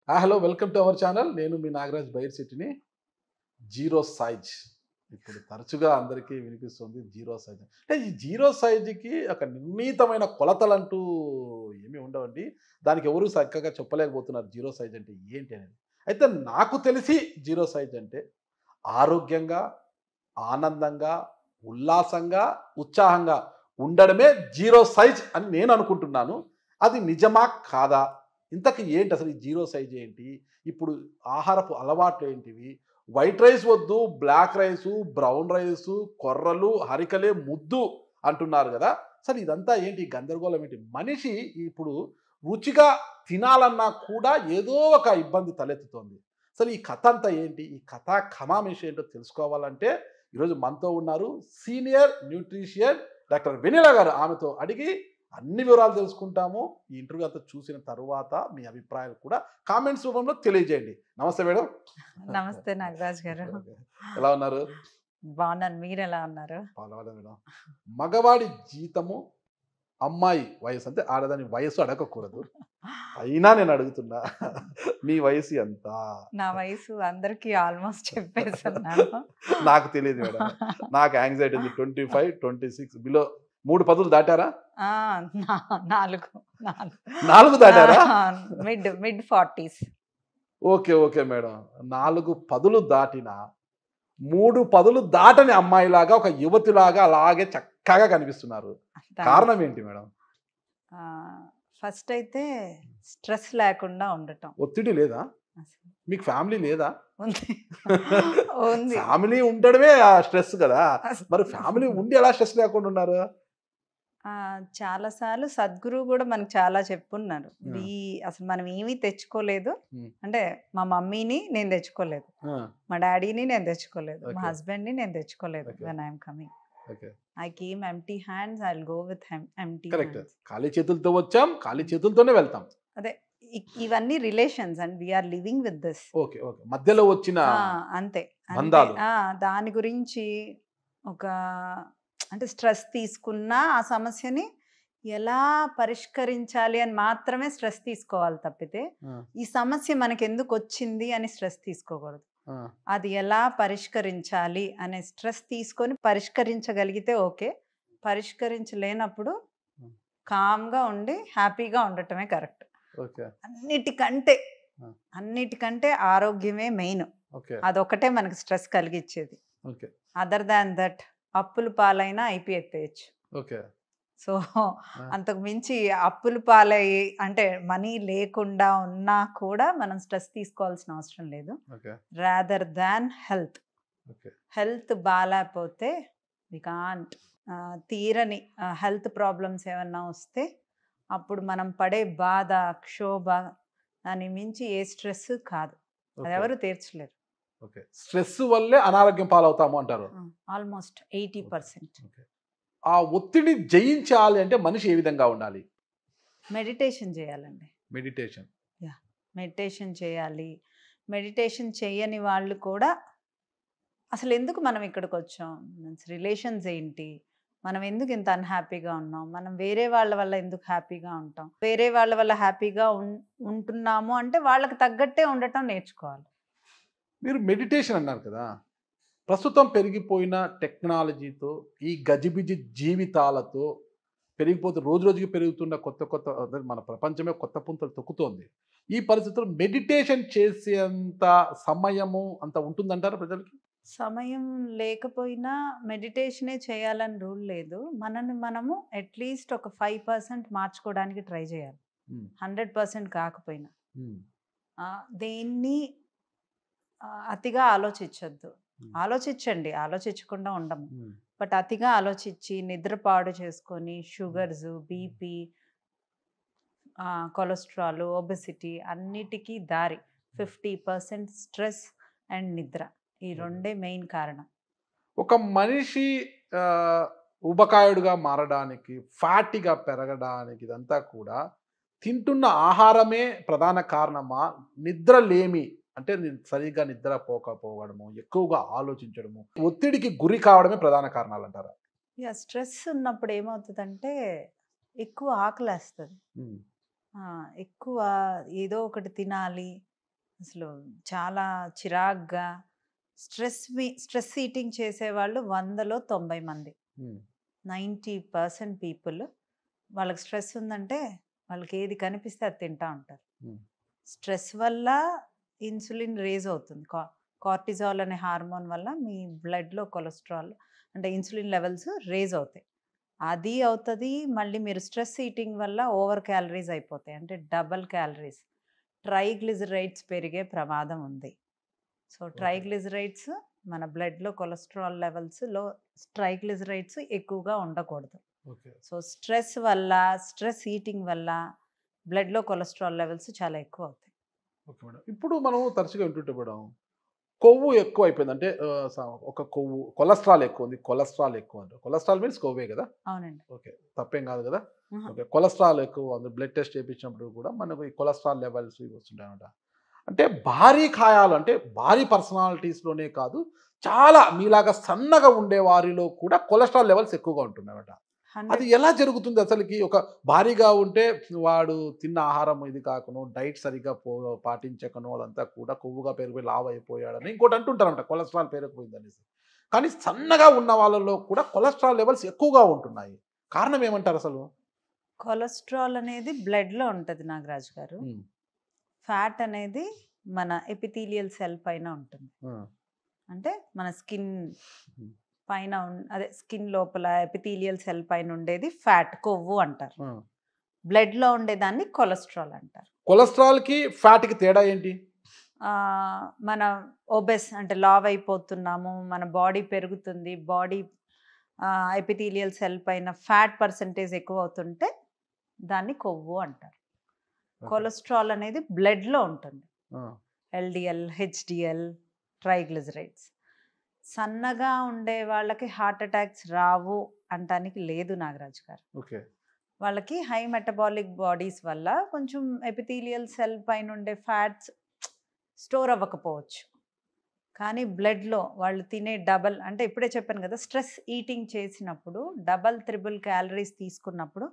Hello welcome to our channel. నేను మీ నాగరాజ్ బైర్ సిటీని. Zero size ఇప్పుడు తరచుగా అందరికీ వినిపిస్తుంది జీరో సైజ్. అంటే ఈ జీరో సైజ్కి ఒక నిర్ణీతమైన కొలతలంటూ ఏమీ ఉండవండి. దానికి ఎవరు చక్కగా చెప్పలేకపోతున్నారు జీరో సైజ్ అంటే ఏంటి అనేది. అయితే నాకు తెలిసి జీరో సైజ్ అంటే ఆరోగ్యంగా, ఆనందంగా, ఉల్లాసంగా, ఉత్సాహంగా ఉండడమే జీరో సైజ్ అని నేను అనుకుంటున్నాను. అది నిజమా కాదా? ఇంతకీ ఏంటి అసలు ఈ జీరో సైజ్ ఏంటి? ఇప్పుడు ఆహారపు అలవాట్లు ఏంటివి? వైట్ రైస్ వద్దు, బ్లాక్ రైసు, బ్రౌన్ రైసు, కొర్రలు, హరికలే ముద్దు అంటున్నారు గదా! అసలు ఇదంతా ఏంటి? ఈ గందరగోళం ఏంటి? మనిషి ఇప్పుడు రుచిగా తినాలన్నా కూడా ఏదో ఒక ఇబ్బంది తలెత్తుతోంది. అసలు ఈ కథ అంతా ఏంటి? ఈ కథా కమామిషి ఏంటో తెలుసుకోవాలంటే ఈరోజు మనతో ఉన్నారు సీనియర్ న్యూట్రిషియన్ డాక్టర్ వెన్నెల గారు. ఆమెతో అడిగి అన్ని వివరాలు తెలుసుకుంటాము. ఈ ఇంటర్వ్యూ అంతా చూసిన తరువాత మీ అభిప్రాయాలు కూడా కామెంట్స్ రూపంలో తెలియజేయండి. నమస్తే మేడం. నమస్తే నాగరాజ్ గారు. ఎలా ఉన్నారు? బాగున్నాను, మీరు ఎలా ఉన్నారు? పర్వాలేదు మేడం. మగవాడి జీతము, అమ్మాయి వయసు అంటే ఆడదాని వయసు అడగకూడదు. అయినా నేను అడుగుతున్నా, మీ వయసు ఎంత? నా వయసు అందరికీ ఆల్మోస్ట్ చెప్పేస్తున్నాను. నాకు తెలియదు మేడం. నాకు యాంగ్జైటీ ఉంది. 25, 26 బిలో 3 పదులు దాటారా? 4 దాటారా? Mid 40s. Okay madam. 4 పదులు దాటిన 3 పదులు దాటని అమ్మాయిలాగా, ఒక యువతిలాగా అలాగే చక్కగా కనిపిస్తున్నారు. కారణం ఏంటి మేడం? ఫస్ట్ అయితే స్ట్రెస్ లేకుండా ఉండటం. ఒత్తిడి లేదా? మీకు ఫ్యామిలీ లేదా? ఉంది. ఫ్యామిలీ ఉండడమే ఆ స్ట్రెస్ కదా. మరి ఫ్యామిలీ ఉండి ఎలా స్ట్రెస్ లేకుండా ఉన్నారు? చాలా సార్లు సద్గురు కూడా మనకు చాలా చెప్పున్నారు. అసలు మనం ఏమీ తెచ్చుకోలేదు. అంటే మా మమ్మీని నేను తెచ్చుకోలేదు, మా డాడీని నేను తెచ్చుకోలేదు, మా హస్బెండ్ ని నేను తెచ్చుకోలేదు. When I'm coming I came empty hands, I will go with empty hands. ఖాళీ చేతులతో వచ్చాం, ఖాళీ చేతులతోనే వెళ్తాం. అదే ఇవన్నీ relations and we're living with this. Okay మధ్యలో వచ్చిన అంతే బంధాలు. దాని గురించి ఒక అంటే స్ట్రెస్ తీసుకున్నా ఆ సమస్యని ఎలా పరిష్కరించాలి అని మాత్రమే స్ట్రెస్ తీసుకోవాలి తప్పితే ఈ సమస్య మనకి ఎందుకు వచ్చింది అని స్ట్రెస్ తీసుకోకూడదు. అది ఎలా పరిష్కరించాలి అనే స్ట్రెస్ తీసుకొని పరిష్కరించగలిగితే ఓకే, పరిష్కరించలేనప్పుడు కామ్గా ఉండి హ్యాపీగా ఉండటమే కరెక్ట్. అన్నిటికంటే ఆరోగ్యమే మెయిన్. అదొకటే మనకి స్ట్రెస్ కలిగించేది. అదర్ దాన్ దట్ అప్పులు పాలైనా ఐపీ ఎత్తేయచ్చు. సో అంతకు మించి అప్పులు పాలయ్యి అంటే మనీ లేకుండా ఉన్నా కూడా మనం స్ట్రెస్ తీసుకోవాల్సిన అవసరం లేదు. రాదర్ దాన్ హెల్త్ బాగాలేకపోతే వి కాంట్, తీరని హెల్త్ ప్రాబ్లమ్స్ ఏమన్నా వస్తే అప్పుడు మనం పడే బాధ, క్షోభ దాని మించి ఏ స్ట్రెస్ కాదు. అది ఎవరు తీర్చలేరు. స్ట్రెస్ వల్లే అనారోగ్యం పాలవుతాము అంటారు. ఆల్మోస్ట్ 80%. ఆ ఒత్తిడి జయించాలి అంటే మనిషి ఏ విధంగా ఉండాలి? మెడిటేషన్ చేయాలండి. మెడిటేషన్ చేయాలి. మెడిటేషన్ చేయని వాళ్ళు కూడా అసలు ఎందుకు మనం ఇక్కడికి వచ్చాం, రిలేషన్స్ ఏంటి, మనం ఎందుకు ఇంత అన్హ్యాపీగా ఉన్నాం, మనం వేరే వాళ్ళ వల్ల ఎందుకు హ్యాపీగా ఉంటాం, వేరే వాళ్ళ వల్ల హ్యాపీగా ఉంటున్నాము అంటే వాళ్ళకి తగ్గట్టే ఉండటం నేర్చుకోవాలి. మీరు మెడిటేషన్ అన్నారు కదా, ప్రస్తుతం పెరిగిపోయిన టెక్నాలజీతో, ఈ గజిబిజి జీవితాలతో పెరిగిపోతే రోజు రోజుకి పెరుగుతున్న కొత్త మన ప్రపంచమే కొత్త పుంతలు తొక్కుతోంది. ఈ పరిస్థితుల్లో మెడిటేషన్ చేసేంత సమయము అంత ఉంటుందంటారా ప్రజలకి? సమయం లేకపోయినా మెడిటేషనే చేయాలని రూల్ లేదు. మనము అట్లీస్ట్ ఒక 5% మార్చుకోవడానికి ట్రై చేయాలి. 100% కాకపోయినా. దేన్ని అతిగా ఆలోచించొద్దు. ఆలోచించండి, ఆలోచించకుండా ఉండము. బట్ అతిగా ఆలోచించి నిద్రపాడు చేసుకొని షుగర్స్, బీపీ, కొలెస్ట్రాల్, ఒబెసిటీ అన్నిటికీ దారి 50% స్ట్రెస్ అండ్ నిద్ర. ఈ రెండే మెయిన్ కారణం. ఒక మనిషి ఊబకాయుడుగా మారడానికి, ఫ్యాటీగా పెరగడానికి ఇదంతా కూడా తింటున్న ఆహారమే ప్రధాన కారణమా? నిద్రలేమి అంటే సరిగ్గా నిద్రపోకపోవడము, ఎక్కువగా ఆలోచించడము, ఒత్తిడికి గురి కావడమే ప్రధాన కారణాలు అంటారా? స్ట్రెస్ ఉన్నప్పుడు ఏమవుతుందంటే ఎక్కువ ఆకలేస్తుంది, ఎక్కువ ఏదో ఒకటి తినాలి, అసలు చాలా చిరాగ్గా స్ట్రెస్ ఈటింగ్ చేసేవాళ్ళు 100లో 90 మంది. 90% పీపుల్ వాళ్ళకి స్ట్రెస్ ఉందంటే వాళ్ళకి ఏది కనిపిస్తే అది తింటా ఉంటారు. స్ట్రెస్ వల్ల ఇన్సులిన్ రేజ్ అవుతుంది. కార్టిజాల్ అనే హార్మోన్ వల్ల మీ బ్లడ్లో కొలెస్ట్రాల్ అంటే ఇన్సులిన్ లెవెల్స్ రేజ్ అవుతాయి. అది అవుతుంది. మళ్ళీ మీరు స్ట్రెస్ ఈటింగ్ వల్ల ఓవర్ క్యాలరీస్ అయిపోతాయి, అంటే డబల్ క్యాలరీస్. ట్రైగ్లిజరైడ్స్ పెరిగే ప్రమాదం ఉంది. సో ట్రైగ్లిజరైడ్స్ మన బ్లడ్లో కొలెస్ట్రాల్ లెవెల్స్లో ట్రైగ్లిజరైడ్స్ ఎక్కువగా ఉండకూడదు. సో స్ట్రెస్ ఈటింగ్ వల్ల బ్లడ్లో కొలెస్ట్రాల్ లెవెల్స్ చాలా ఎక్కువ అవుతాయి. Okay madam. ఇప్పుడు మనం తరచుగా వింటుంటే మేడం, కొవ్వు ఎక్కువ అయిపోయింది అంటే ఒక కొలెస్ట్రాల్ ఎక్కువ ఉంది, కొలెస్ట్రాల్ ఎక్కువ అంటే కొలెస్ట్రాల్ మీన్స్ కొవ్వే కదా? అవునండి. ఓకే, తప్పేం కాదు కదా? ఓకే, కొలెస్ట్రాల్ ఎక్కువ ఉంది, బ్లడ్ టెస్ట్ చేయించినప్పుడు కూడా మనకు ఈ కొలెస్ట్రాల్ లెవెల్స్ వస్తుంటాయి అనమాట. అంటే భారీ కాయాలు అంటే భారీ పర్సనాలిటీస్లోనే కాదు, చాలా మీలాగా సన్నగా ఉండే వారిలో కూడా కొలెస్ట్రాల్ లెవెల్స్ ఎక్కువగా ఉంటున్నాయన్నమాట. అది ఎలా జరుగుతుంది అసలుకి? ఒక భారీగా ఉంటే వాడు తిన్న ఆహారం ఇది కాకను, డైట్ సరిగ్గా పాటించకను, అదంతా కూడా కొవ్వుగా పెరిగిపోయి లావ్ అయిపోయాడని ఇంకోటి అంటుంటారంట, కొలెస్ట్రాల్ పెరిగిపోయింది అనేసి. కానీ సన్నగా ఉన్న వాళ్ళలో కూడా కొలెస్ట్రాల్ లెవెల్స్ ఎక్కువగా ఉంటున్నాయి. కారణం ఏమంటారు అసలు? కొలెస్ట్రాల్ అనేది బ్లడ్లో ఉంటుంది నాగరాజు గారు. ఫ్యాట్ అనేది మన ఎపిథీలియల్ సెల్ పైన ఉంటుంది. అంటే మన స్కిన్ పైన అదే స్కిన్ లోపల ఎపిథీలియల్ సెల్ పైన ఉండేది ఫ్యాట్, కొవ్వు అంటారు. బ్లడ్లో ఉండేదాన్ని కొలెస్ట్రాల్ అంటారు. కొలెస్ట్రాల్కి ఫ్యాట్కి తేడా ఏంటి? మన ఒబెస్ అంటే లావ్ అయిపోతున్నాము, మన బాడీ పెరుగుతుంది, బాడీ ఎపిథీలియల్ సెల్ పైన ఫ్యాట్ పర్సంటేజ్ ఎక్కువ అవుతుంటే దాన్ని కొవ్వు అంటారు. కొలెస్ట్రాల్ అనేది బ్లడ్లో ఉంటుంది. LDL, HDL, triglycerides. సన్నగా ఉండే వాళ్ళకి హార్ట్ అటాక్స్ రావు అంటానికి లేదు నాగరాజు గారు. ఓకే, వాళ్ళకి హై మెటబాలిక్ బాడీస్ వల్ల కొంచెం ఎపిథీలియల్ సెల్ పైన ఉండే ఫ్యాట్స్ స్టోర్ అవ్వకపోవచ్చు. కానీ బ్లడ్లో వాళ్ళు తినే డబల్, అంటే ఇప్పుడే చెప్పాను కదా, స్ట్రెస్ ఈటింగ్ చేసినప్పుడు డబల్ త్రిబుల్ క్యాలరీస్ తీసుకున్నప్పుడు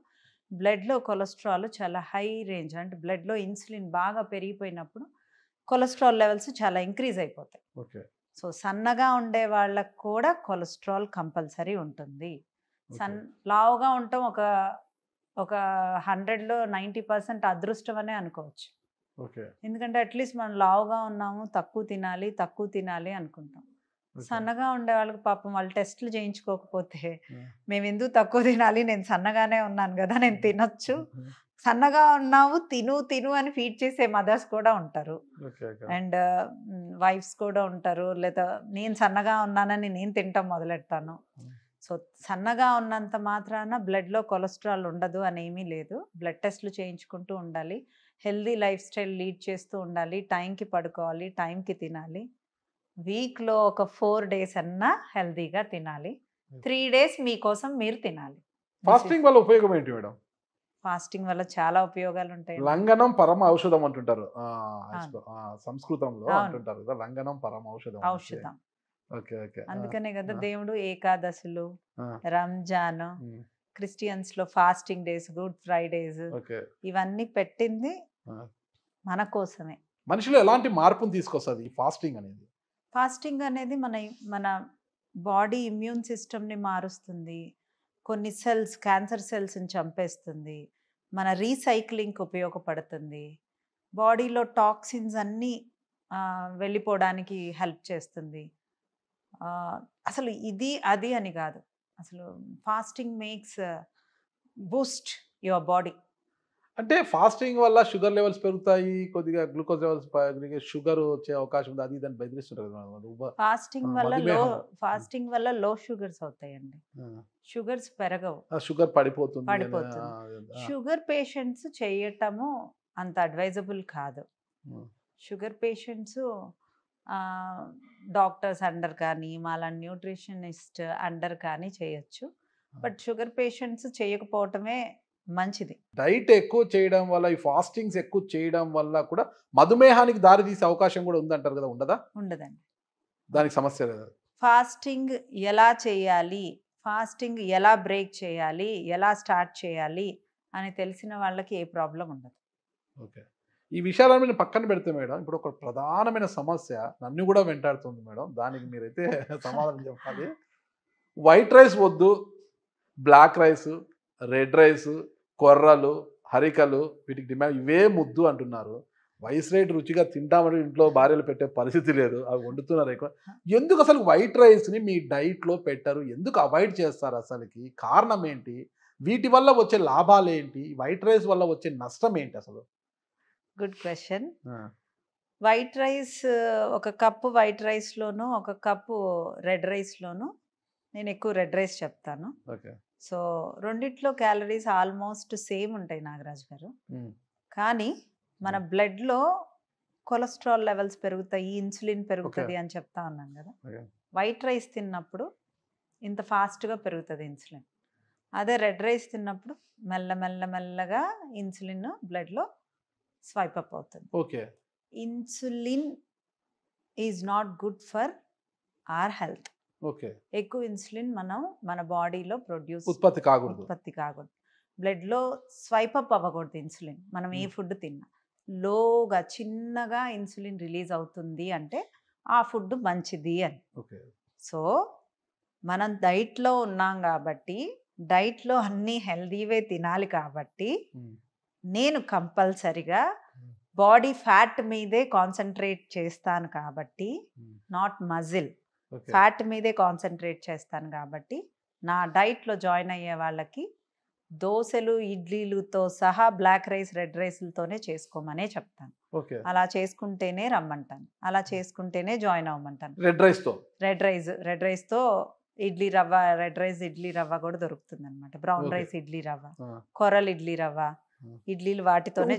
బ్లడ్లో కొలెస్ట్రాల్ చాలా హై రేంజ్, అంటే బ్లడ్లో ఇన్సులిన్ బాగా పెరిగిపోయినప్పుడు కొలెస్ట్రాల్ లెవెల్స్ చాలా ఇంక్రీజ్ అయిపోతాయి. ఓకే. సో సన్నగా ఉండే వాళ్ళకు కూడా కొలెస్ట్రాల్ కంపల్సరీ ఉంటుంది. లావుగా ఉండటం ఒక 100లో 90% అదృష్టం అనే అనుకోవచ్చు. ఎందుకంటే అట్లీస్ట్ మనం లావుగా ఉన్నాము, తక్కువ తినాలి అనుకుంటాం. సన్నగా ఉండే వాళ్ళకి పాపం వాళ్ళు టెస్టులు చేయించుకోకపోతే మేము ఎందుకు తక్కువ తినాలి, నేను సన్నగానే ఉన్నాను కదా, నేను తినొచ్చు, సన్నగా ఉన్నావు తిను అని ఫీడ్ చేసే మదర్స్ కూడా ఉంటారు. అండ్ వైఫ్స్ కూడా ఉంటారు. లేదా నేను సన్నగా ఉన్నానని నేను తింటాం మొదలెడతాను. సో సన్నగా ఉన్నంత మాత్రాన బ్లడ్లో కొలెస్ట్రాల్ ఉండదు అనేమీ లేదు. బ్లడ్ టెస్ట్లు చేయించుకుంటూ ఉండాలి, హెల్దీ లైఫ్ స్టైల్ లీడ్ చేస్తూ ఉండాలి, టైంకి పడుకోవాలి, టైంకి తినాలి. వీక్లో ఒక 4 days అన్నా హెల్దీగా తినాలి, 3 days మీకోసం మీరు తినాలి. ఫాస్టింగ్ వల్ల ఉపయోగం ఏంటి మేడం? ఫాస్టింగ్ వల్ల చాలా ఉపయోగాలు ఉంటాయి. లంఘనం పరమ ఔషధం అంటుంటారు సంస్కృతంలో, అంటుంటారు కదా, లంఘనం పరమ ఔషధం. Okay okay. అందుకనే కదా దేవుడు ఏకాదశులు, రంజాన్, క్రిస్టియన్స్ లో ఫాస్టింగ్ డేస్, గుడ్ ఫ్రైడేస్ ఇవన్నీ పెట్టింది మన కోసమే. మనిషిలో ఎలాంటి మార్పును తీసుకొస్తుంది ఈ ఫాస్టింగ్ అనేది? ఫాస్టింగ్ అనేది మన బాడీ ఇమ్యూన్ సిస్టమ్ని మారుస్తుంది, కొన్ని సెల్స్, క్యాన్సర్ సెల్స్ని చంపేస్తుంది, మన రీసైక్లింగ్కి ఉపయోగపడుతుంది, బాడీలో టాక్సిన్స్ అన్నీ వెళ్ళిపోవడానికి హెల్ప్ చేస్తుంది. అసలు ఇది అది అని కాదు, అసలు fasting makes Boost your body. అంటే ఫాస్టింగ్ వల్ల షుగర్ లెవెల్స్ పెరుగుతాయి, కొద్దిగా గ్లూకోజ్ లెవెల్స్ పెరిగి షుగర్ వచ్చే అవకాశం ఉంది, అది దాన్ని బెదిరిస్తుంటారు. ఫాస్టింగ్ వల్ల లో షుగర్స్ అవుతాయండి, షుగర్స్ పెరగవు, షుగర్ పడిపోతుంది. షుగర్ పేషెంట్స్ చేయటము అంత అడ్వైజబుల్ కాదు. షుగర్ పేషెంట్స్ డాక్టర్స్ అండర్ కానీ మాలాంటి న్యూట్రిషనిస్ట్ అండర్ కానీ చేయొచ్చు, బట్ షుగర్ పేషెంట్స్ చేయకపోవటమే మంచిది. డైట్ ఎక్కువ చేయడం వల్ల, ఈ ఫాస్టింగ్స్ ఎక్కువ చేయడం వల్ల కూడా మధుమేహానికి దారి తీసే అవకాశం కూడా ఉందంటారు కదా, ఉండదా? ఉండదండి, దానికి సమస్య లేదు. ఫాస్టింగ్ ఎలా చేయాలి, ఫాస్టింగ్ ఎలా బ్రేక్ చేయాలి, ఎలా స్టార్ట్ చేయాలి అని తెలిసిన వాళ్ళకి ఏ ప్రాబ్లం ఉండదు. ఓకే. ఈ విషయాలను నేను పక్కన పెడితే మేడం, ఇప్పుడు ఒక ప్రధానమైన సమస్య నన్ను కూడా వెంటాడుతుంది మేడం, దానికి మీరైతే సమాధానం చెప్పాలి. వైట్ రైస్ వద్దు, బ్లాక్ రైస్, రెడ్ రైస్, కొర్రలు, హరికలు వీటికి డిమాండ్, ఇవే ముద్దు అంటున్నారు. వైస్ రైట్ రుచిగా తింటామని ఇంట్లో భార్యలు పెట్టే పరిస్థితి లేదు, అవి వండుతున్నారు ఎక్కువ. ఎందుకు అసలు వైట్ రైస్ని మీ డైట్లో పెట్టరు, ఎందుకు అవాయిడ్ చేస్తారు, అసలుకి కారణం ఏంటి, వీటి వల్ల వచ్చే లాభాలు ఏంటి, వైట్ రైస్ వల్ల వచ్చే నష్టం ఏంటి అసలు? Good question. వైట్ రైస్, ఒక కప్పు వైట్ రైస్లోను ఒక కప్పు రెడ్ రైస్లోను నేను ఎక్కువ రెడ్ రైస్ చెప్తాను. సో రెండిట్లో క్యాలరీస్ ఆల్మోస్ట్ సేమ్ ఉంటాయి నాగరాజ్ గారు. కానీ మన బ్లడ్లో కొలెస్ట్రాల్ లెవెల్స్ పెరుగుతాయి, ఇన్సులిన్ పెరుగుతుంది అని చెప్తా ఉన్నాను కదా. వైట్ రైస్ తిన్నప్పుడు ఇంత ఫాస్ట్గా పెరుగుతుంది ఇన్సులిన్. అదే రెడ్ రైస్ తిన్నప్పుడు మెల్లగా ఇన్సులిన్ బ్లడ్లో స్వైప్ అప్ అవుతుంది. Okay. Insulin is not good for our health. Okay. ఎక్కువ ఇన్సులిన్ మన బాడీలో ఉత్పత్తి కాకూడదు, బ్లడ్లో స్వైప్ అప్ అవ్వకూడదు ఇన్సులిన్. మనం ఏ ఫుడ్ తిన్నా లోగా చిన్నగా ఇన్సులిన్ రిలీజ్ అవుతుంది అంటే ఆ ఫుడ్ మంచిది అని. సో మనం డైట్లో ఉన్నాం కాబట్టి డైట్లో అన్నీ హెల్దీవే తినాలి కాబట్టి నేను కంపల్సరిగా బాడీ ఫ్యాట్ మీదే కాన్సన్ట్రేట్ చేస్తాను కాబట్టి, నాట్ మజిల్, ఫ్యాట్ మీదే కాన్సన్ట్రేట్ చేస్తాను కాబట్టి నా డైట్లో జాయిన్ అయ్యే వాళ్ళకి దోశలు ఇడ్లీలతో సహా బ్లాక్ రైస్ రెడ్ రైస్లతోనే చేసుకోమనే చెప్తాను. అలా చేసుకుంటేనే రమ్మంటాను, అలా చేసుకుంటేనే జాయిన్ అవ్వమంటాను. రెడ్ రైస్తో ఇడ్లీ రవ్వ, రెడ్ రైస్ ఇడ్లీ రవ్వ కూడా దొరుకుతుంది అనమాట. బ్రౌన్ రైస్ ఇడ్లీ రవ్వ, కొరల్ ఇడ్లీ రవ్వ, ఇడ్లీలు వాటితోనే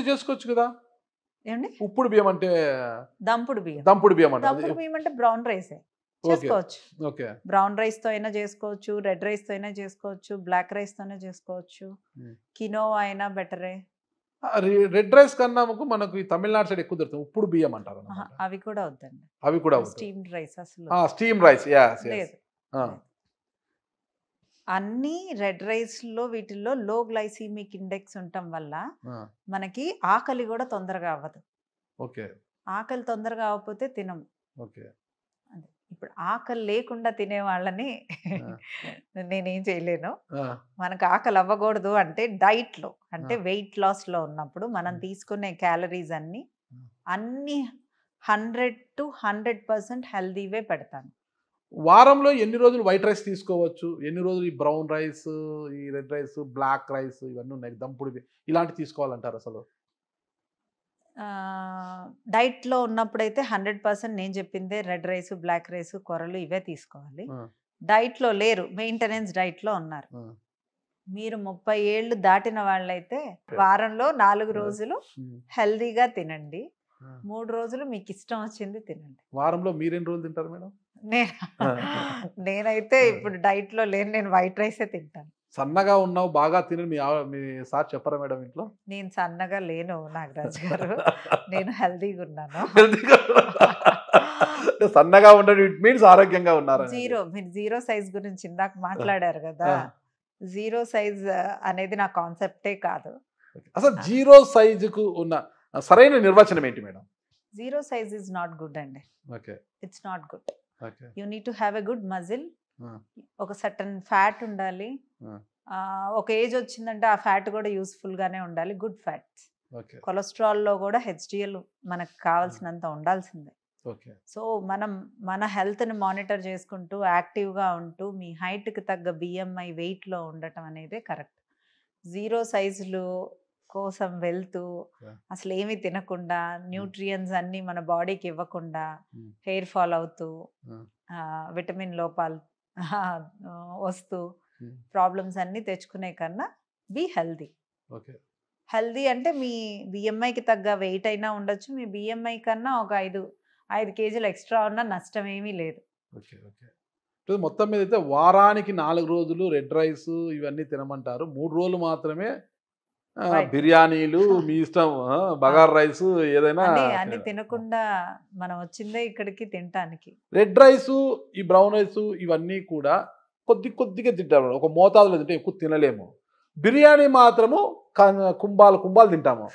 చేసుకోవచ్చు కదా. ఏమండి ఉప్పుడు బియ్యం అంటే దంపుడు బియ్యం అంటే బ్రౌన్ రైసే చేసుకోవచ్చు. బ్రౌన్ రైస్ తో అయినా చేసుకోవచ్చు, రెడ్ రైస్ తో అయినా చేసుకోవచ్చు, బ్లాక్ రైస్ తోనే చేసుకోవచ్చు, కినోవా అయినా బెటరే. రెడ్ రైస్ కన్నా మనకు తమిళనాడు సైడ్ ఎక్కువ దొరుకుతుంది, ఉప్పుడు బియ్యం అంటారు. అవి కూడా వద్దండి, అవి కూడా స్టీమ్డ్ రైస్ అసలు స్టీమ్ రైస్ లేదు. అన్ని రెడ్ రైస్లో వీటిల్లో లో గ్లైసీమిక్ ఇండెక్స్ ఉండటం వల్ల మనకి ఆకలి కూడా తొందరగా అవ్వదు. ఆకలి తొందరగా అవ్వకపోతే తినము. ఇప్పుడు ఆకలి లేకుండా తినే వాళ్ళని నేనేం చేయలేను. మనకు ఆకలి అవ్వకూడదు అంటే డైట్లో, అంటే వెయిట్ లాస్లో ఉన్నప్పుడు మనం తీసుకునే క్యాలరీస్ అన్ని 100 to 100% హెల్దీవే పెడతాను. వారంలో ఎన్ని రోజులు వైట్ రైస్ తీసుకోవచ్చు, ఎన్ని రోజులు ఈ బ్రౌన్ రైస్, ఈ రెడ్ రైస్, బ్లాక్ రైస్ ఇవన్నీ ఉన్నాయి, దంపుడు ఇలాంటి తీసుకోవాలంటారు అసలు? డైట్లో ఉన్నప్పుడైతే 100% నేను చెప్పిందే రెడ్ రైస్, బ్లాక్ రైస్, కొరలు ఇవే తీసుకోవాలి. డైట్లో లేరు, మెయింటెనెన్స్ డైట్లో ఉన్నారు, మీరు 30 ఏళ్ళు దాటిన వాళ్ళైతే వారంలో 4 రోజులు హెల్దీగా తినండి, 3 రోజులు మీకు ఇష్టం వచ్చింది తినండి. వారంలో మీరు ఎన్ని రోజులు తింటారు మేడం? నేనైతే ఇప్పుడు డైట్లో లేను, నేను వైట్ రైసే తింటాను. సన్నగా ఉన్నావు బాగా తిని మీ సార్ చెప్పరా మేడం ఇంట్లో? నేను సన్నగా లేను నాగరాజ్ గారు, నేను హెల్దీగా ఉన్నాను. సన్నగా ఉండడం ఇట్ మీన్స్ ఆరోగ్యంగా ఉన్నారు. మీరు జీరో సైజ్ గురించి ఇందాక మాట్లాడారు కదా, జీరో సైజ్ అనేది నా కాన్సెప్టే కాదు. అసలు జీరో సైజుకు ఉన్న సరైన నిర్వచనం ఏంటి madam? Zero size is not good అండి. It's not good. You need to have a good muscle, ఒక సర్టన్ ఫ్యాట్ ఉండాలి, ఒక ఏజ్ వచ్చిందంటే ఆ ఫ్యాట్ కూడా యూస్ఫుల్ గానే ఉండాలి, గుడ్ ఫ్యాట్స్. కొలెస్ట్రాల్లో కూడా HDL మనకు కావాల్సినంత ఉండాల్సిందే. సో మన హెల్త్ని మానిటర్ చేసుకుంటూ యాక్టివ్గా ఉంటూ మీ హైట్కి తగ్గ BMI వెయిట్లో ఉండటం అనేది కరెక్ట్. జీరో సైజులు కోసం వెళ్తూ అసలు ఏమీ తినకుండా, న్యూట్రియన్స్ అన్నీ మన బాడీకి ఇవ్వకుండా, హెయిర్ ఫాల్ అవుతూ, విటమిన్ లోపాలు వస్తూ ప్రాబ్లమ్స్ అన్నీ తెచ్చుకునే కన్నా బీ హెల్దీ. హెల్దీ అంటే మీ BMIకి తగ్గ వెయిట్ అయినా ఉండొచ్చు, మీ BMI కన్నా ఒక 5 కేజీలు ఎక్స్ట్రా ఉన్నా నష్టం ఏమీ లేదు. మొత్తం మీద అయితే వారానికి 4 రోజులు రెడ్ రైస్ ఇవన్నీ తినమంటారు, 3 రోజులు మాత్రమే బిర్యానీలు మీ ఇష్టం, బగార్ రైస్ ఏదైనా అన్ని తినకుండా మనం వచ్చిందే ఇక్కడికి తినటానికి. రెడ్ రైస్, ఈ బ్రౌన్ రైస్ ఇవన్నీ కూడా కొద్దిగా తింటారు, ఒక మోతాదులో తింటే ఎక్కువ తినలేము. బిర్యానీ మాత్రము కుంభాలు కుంభాలు తింటాము.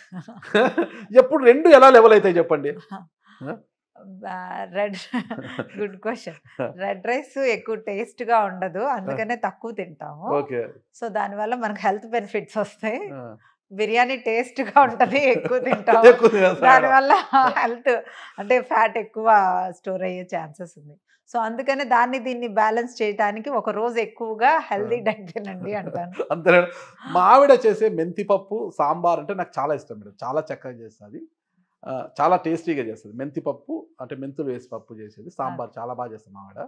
ఎప్పుడు రెండు ఎలా లెవెల్ అవుతాయి చెప్పండి? Red good question. Red rice ఎక్కువ టేస్ట్ గా ఉండదు, అందుకనే తక్కువ తింటాము. సో దానివల్ల మనకు హెల్త్ బెనిఫిట్స్ వస్తాయి. బిర్యానీ టేస్ట్ గా ఉంటది, ఎక్కువ తింటాము, దానివల్ల హెల్త్ అంటే ఫ్యాట్ ఎక్కువ స్టోర్ అయ్యే ఛాన్సెస్ ఉంది. సో అందుకనే దీన్ని బ్యాలెన్స్ చేయడానికి ఒక రోజు ఎక్కువగా హెల్దీ డైట్ తినండి అంటాను. అంతే. మా ఆవిడ చేసే మెంతిపప్పు సాంబార్ అంటే నాకు చాలా ఇష్టం మేడం. చాలా చక్కగా చేస్తుంది, చాలా టేస్టీగా చేస్తుంది. మెంతిపప్పు అంటే మెంతులు వేసి పప్పు చేసేది, సాంబార్ చాలా బాగా చేస్తాను మా ఆవిడ.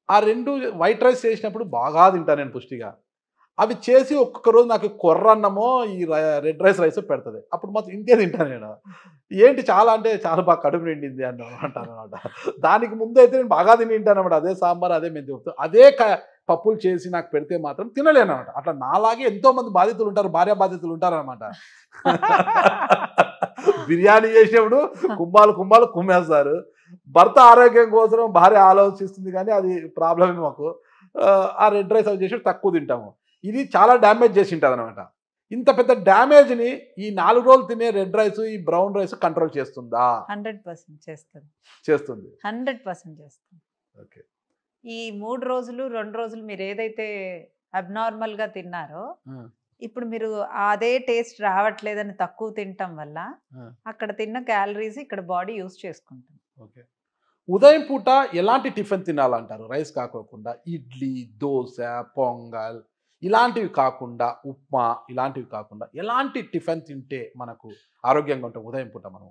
ఆ రెండు వైట్ రైస్ చేసినప్పుడు బాగా తింటాను నేను పుష్టిగా. అవి చేసి ఒక్కొక్క రోజు నాకు కొర్రన్నమో ఈ రెడ్ రైస్ పెడుతుంది. అప్పుడు మాత్రం ఇంతే తింటాను నేను. ఏంటి చాలా అంటే చాలా బాగా కడుపు నిండింది అంటాను అనమాట. దానికి ముందు అయితే నేను బాగా తింటాను అనమాట. అదే సాంబార్, అదే మెంతి, అదే పప్పులు చేసి నాకు పెడితే మాత్రం తినలేను అనమాట. అట్లా నాలాగే ఎంతో మంది బాధితులు ఉంటారు, భార్య బాధితులు ఉంటారు అనమాట. బిర్యానీ చేసినప్పుడు కుంభాలు కుమ్మేస్తారు. భర్త ఆరోగ్యం కోసం భార్య ఆలోచిస్తుంది, కానీ అది ప్రాబ్లమే మాకు. ఆ రెడ్ రైస్ అవి చేసి తక్కువ తింటాము. ఇది చాలా డ్యామేజ్ చేసి ఉంటుంది అనమాట. ఇంత పెద్ద డ్యామేజ్ని ఈ 4 రోజులు తినే రెడ్ రైస్, ఈ బ్రౌన్ రైస్ కంట్రోల్ చేస్తుందా? 100% చేస్తుంది. 100% చేస్తుంది. ఓకే. ఈ 3 రోజులు 2 రోజులు మీరు ఏదైతే అబ్నార్మల్ గా తిన్నారో, ఇప్పుడు మీరు అదే టేస్ట్ రావట్లేదని తక్కువ తినటం వల్ల అక్కడ తిన్న క్యాలరీస్ ఇక్కడ బాడీ యూజ్ చేసుకుంటుంది. ఓకే. ఉదయం పూట ఎలాంటి టిఫిన్ తినాలంటారు? రైస్ కాకోకుండా ఇడ్లీ, దోశ, పొంగల్ ఇలాంటివి కాకుండా, ఉప్మా ఇలాంటివి కాకుండా ఎలాంటి టిఫిన్ తింటే మనకు ఆరోగ్యంగా ఉంటాం ఉదయం పూట? మనం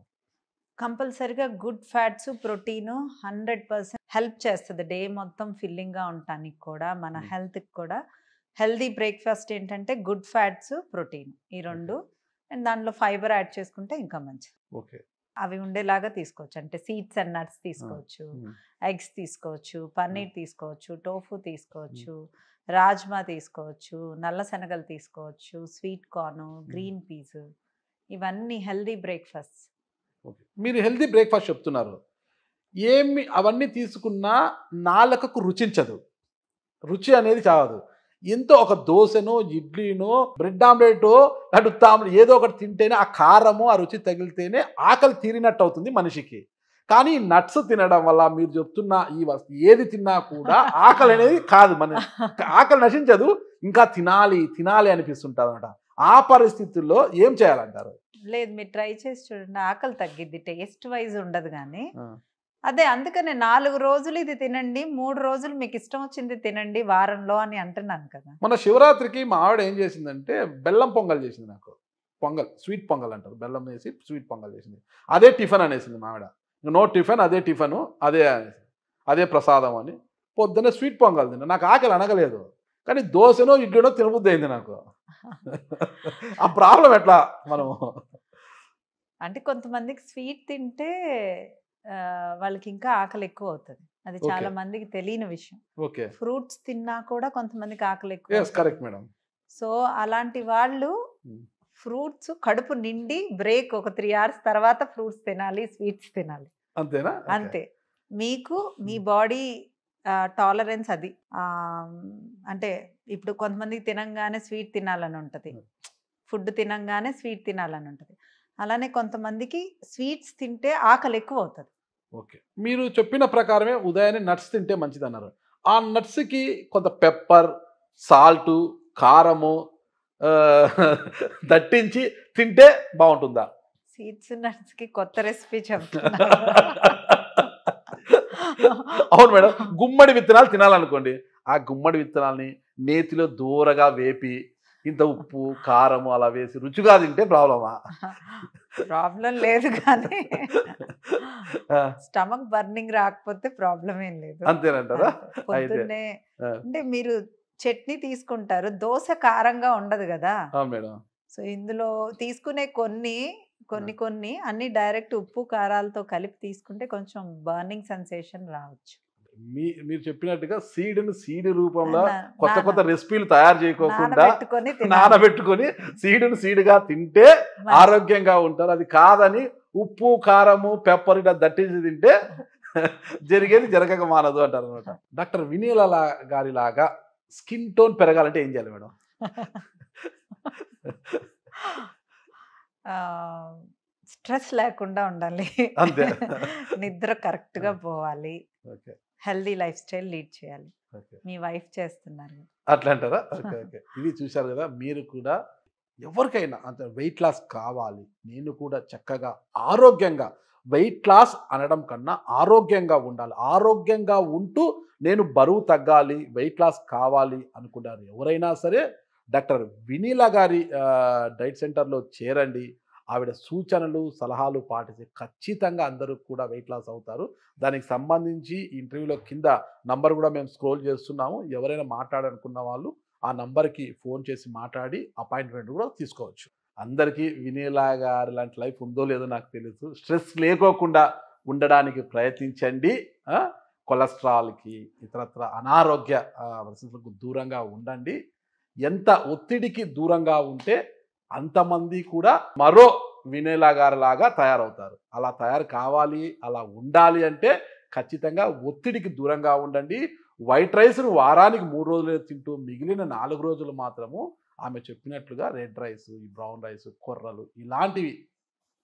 కంపల్సరిగా గుడ్ ఫ్యాట్స్, ప్రోటీన్ 100% హెల్ప్ చేస్తుంది డే మొత్తం ఫిల్లింగ్గా ఉండటానికి కూడా, మన హెల్త్కి కూడా. హెల్దీ బ్రేక్ఫాస్ట్ ఏంటంటే గుడ్ ఫ్యాట్స్, ప్రోటీన్, ఈ రెండు. అండ్ దాంట్లో ఫైబర్ యాడ్ చేసుకుంటే ఇంకా మంచిది. ఓకే. అవి ఉండేలాగా తీసుకోవచ్చు. అంటే సీడ్స్ అండ్ నట్స్ తీసుకోవచ్చు, ఎగ్స్ తీసుకోవచ్చు, పన్నీర్ తీసుకోవచ్చు, టోఫు తీసుకోవచ్చు, రాజ్మా తీసుకోవచ్చు, నల్ల శనగలు తీసుకోవచ్చు, స్వీట్ కార్న్, గ్రీన్ పీస్, ఇవన్నీ హెల్దీ బ్రేక్ఫాస్ట్. మీరు హెల్దీ బ్రేక్ఫాస్ట్ చెప్తున్నారు. అవన్నీ తీసుకున్నా నాలుకకు రుచించదు, రుచి అనేది చాలదు. ఎంతో ఒక దోశనో, ఇడ్లీనో, బ్రెడ్ ఆమ్లెటో, అటు ఏదో ఒకటి తింటేనే ఆ కారము, ఆ రుచి తగిలితేనే ఆకలి తీరినట్టు అవుతుంది మనిషికి. కానీ నట్స్ తినడం వల్ల మీరు చెప్తున్న ఏది తిన్నా కూడా ఆకలి అనేది కాదు, మన ఆకలి నశించదు, ఇంకా తినాలి అనిపిస్తుంటుంది అనమాట. ఆ పరిస్థితుల్లో ఏం చేయాలంటారు? లేదు, మీరు ట్రై చేసి చూడండి, ఆకలి తగ్గిద్ది. టేస్ట్ వైజ్ ఉండదు కానీ అదే. అందుకనే 4 రోజులు ఇది తినండి, 3 రోజులు మీకు ఇష్టం వచ్చింది తినండి వారంలో అని అంటున్నాను కదా. మన శివరాత్రికి మా ఆవిడ ఏం చేసిందంటే బెల్లం పొంగల్ చేసింది నాకు. పొంగల్, స్వీట్ పొంగల్ అంటారు, బెల్లం వేసి స్వీట్ పొంగల్ చేసింది. అదే టిఫిన్ అనేసింది మా ఆవిడ. నో టిఫిన్, అదే టిఫిన్, అదే ప్రసాదం అని. పొద్దున్నే స్వీట్ పొంగల్ తిన్నా. నాకు ఆకలి అనగలేదు, కానీ దోశనో ఇడ్లీనో తినబుద్ధి అయింది నాకు. ఆ ప్రాబ్లం ఎట్లా మనము అంటే కొంతమందికి స్వీట్ తింటే వాళ్ళకి ఇంకా ఆకలి ఎక్కువ అవుతుంది. అది చాలా మందికి తెలియని విషయం. ఫ్రూట్స్ తిన్నా కూడా కొంతమందికి ఆకలి ఎక్కువ. Correct madam. సో అలాంటి వాళ్ళు ఫ్రూట్స్ కడుపు నిండి బ్రేక్ ఒక 3 hours తర్వాత ఫ్రూట్స్ తినాలి, స్వీట్స్ తినాలి. అంతేనా? అంతే. మీకు మీ బాడీ టాలరెన్స్ అది. అంటే ఇప్పుడు కొంతమందికి తినంగానే స్వీట్ తినాలని ఉంటుంది, ఫుడ్ తినంగానే స్వీట్ తినాలని ఉంటుంది. అలానే కొంతమందికి స్వీట్స్ తింటే ఆకలి ఎక్కువ అవుతుంది. ఓకే. మీరు చెప్పిన ప్రకారమే ఉదయాన్నే నట్స్ తింటే మంచిది అన్నారు. ఆ నట్స్కి కొంత పెప్పర్, సాల్ట్, కారము దట్టించి తింటే బాగుంటుందా? సీడ్స్ నట్స్ కి కొత్త రెసిపీ చెప్తున్నా. అవును మేడం. గుమ్మడి విత్తనాలు తినాలనుకోండి, ఆ గుమ్మడి విత్తనాలని నేతిలో దూరగా వేపి ఇంత ఉప్పు, కారము అలా వేసి రుచిగా తింటే ప్రాబ్లమా? ప్రాబ్లం లేదు, కానీ స్టమక్ బర్నింగ్ రాకపోతే ప్రాబ్లం ఏం లేదు. అంతేనంటారా? పొద్దున్నే అంటే మీరు చట్నీ తీసుకుంటారు, దోశ కారంగా ఉండదు కదా మేడం. సో ఇందులో తీసుకునే కొన్ని అన్ని డైరెక్ట్ ఉప్పు కారాలతో కలిపి తీసుకుంటే కొంచెం బర్నింగ్ సెన్సేషన్ రావచ్చు. మీరు చెప్పినట్టుగా సీడ్ రూపంలో కొత్త రెసిపీలు తయారు చేయకోకుండా నానబెట్టుకొని సీడ్గా తింటే ఆరోగ్యంగా ఉంటారు. అది కాదని ఉప్పు, కారము, పెప్పర్ ఇలా దట్టించి తింటే జరిగేది జరగక మానదు అంటారు అనమాట. డాక్టర్ వినీల గారిలాగా స్కిన్ టోన్ పెరగాలంటే ఏం చేయాలి మేడం? స్ట్రెస్ లేకుండా ఉండాలి. అంతే. నిద్ర కరెక్ట్‌గా ఆ! పోవాలి. Okay. Healthy life style lead చేయాలి. ఓకే. మీ వైఫ్ చేస్తున్నారు. అట్లా అంటారా? ఓకే. ఓకే. ఇది చూశారు గదా! మీరు కూడా ఎవరికైనా అంటే వెయిట్ లాస్ కావాలి. నేను కూడా చక్కగా ఆరోగ్యంగా వెయిట్ లాస్ అనడం కన్నా ఆరోగ్యంగా ఉండాలి. ఆరోగ్యంగా ఉంటూ నేను బరువు తగ్గాలి, వెయిట్ లాస్ కావాలి అనుకున్నారు ఎవరైనా సరే డాక్టర్ వినీలా గారి డైట్ సెంటర్‌లో చేరండి. ఆవిడ సూచనలు, సలహాలు పాటిస్తే ఖచ్చితంగా అందరూ కూడా వెయిట్ లాస్ అవుతారు. దానికి సంబంధించి ఇంటర్వ్యూలో కింద నంబర్ కూడా మేము స్క్రోల్ చేస్తున్నాము. ఎవరైనా మాట్లాడాలనుకున్న వాళ్ళు ఆ నంబర్‌కి ఫోన్ చేసి మాట్లాడి అపాయింట్మెంట్ కూడా తీసుకోవచ్చు. అందరికీ వినీలా గారి లాంటి లైఫ్ ఉందో లేదో నాకు తెలీదు. స్ట్రెస్ లేకోకుండా ఉండడానికి ప్రయత్నించండి. ఆ! కొలెస్ట్రాల్‌కి, ఇతరత్ర అనారోగ్య పరిస్థితులకు దూరంగా ఉండండి. ఎంత ఒత్తిడికి దూరంగా ఉంటే అంతమంది కూడా మరో వినీలా గారిలాగా తయారవుతారు. అలా తయారు కావాలి, అలా ఉండాలి అంటే ఖచ్చితంగా ఒత్తిడికి దూరంగా ఉండండి. వైట్ రైస్‌ను వారానికి 3 రోజులే తింటూ మిగిలిన 4 రోజులు మాత్రము ఆమె చెప్పినట్లుగా రెడ్ రైస్, ఈ బ్రౌన్ రైస్, కొర్రలు ఇలాంటివి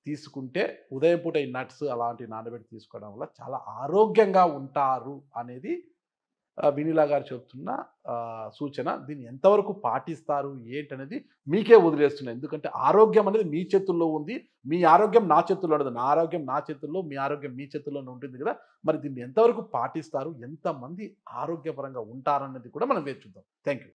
తీసుకుంటే ఉదయం పూట ఈ నట్స్ అలాంటివి నానబెట్టి తీసుకోవడం వల్ల చాలా ఆరోగ్యంగా ఉంటారు అనేది వినీలా గారు చెప్తున్న సూచన. దీన్ని ఎంతవరకు పాటిస్తారు ఏంటనేది మీకే వదిలేస్తున్నా. ఎందుకంటే ఆరోగ్యం అనేది మీ చేతుల్లో ఉంది. మీ ఆరోగ్యం నా చేతుల్లో ఉండదు. నా ఆరోగ్యం నా చేతుల్లో, మీ ఆరోగ్యం మీ చేతుల్లోనే ఉంటుంది కదా! మరి దీన్ని ఎంతవరకు పాటిస్తారు? ఎంతమంది ఆరోగ్యపరంగా ఉంటారన్నది కూడా మనం వేచి చూద్దాం. Thank you.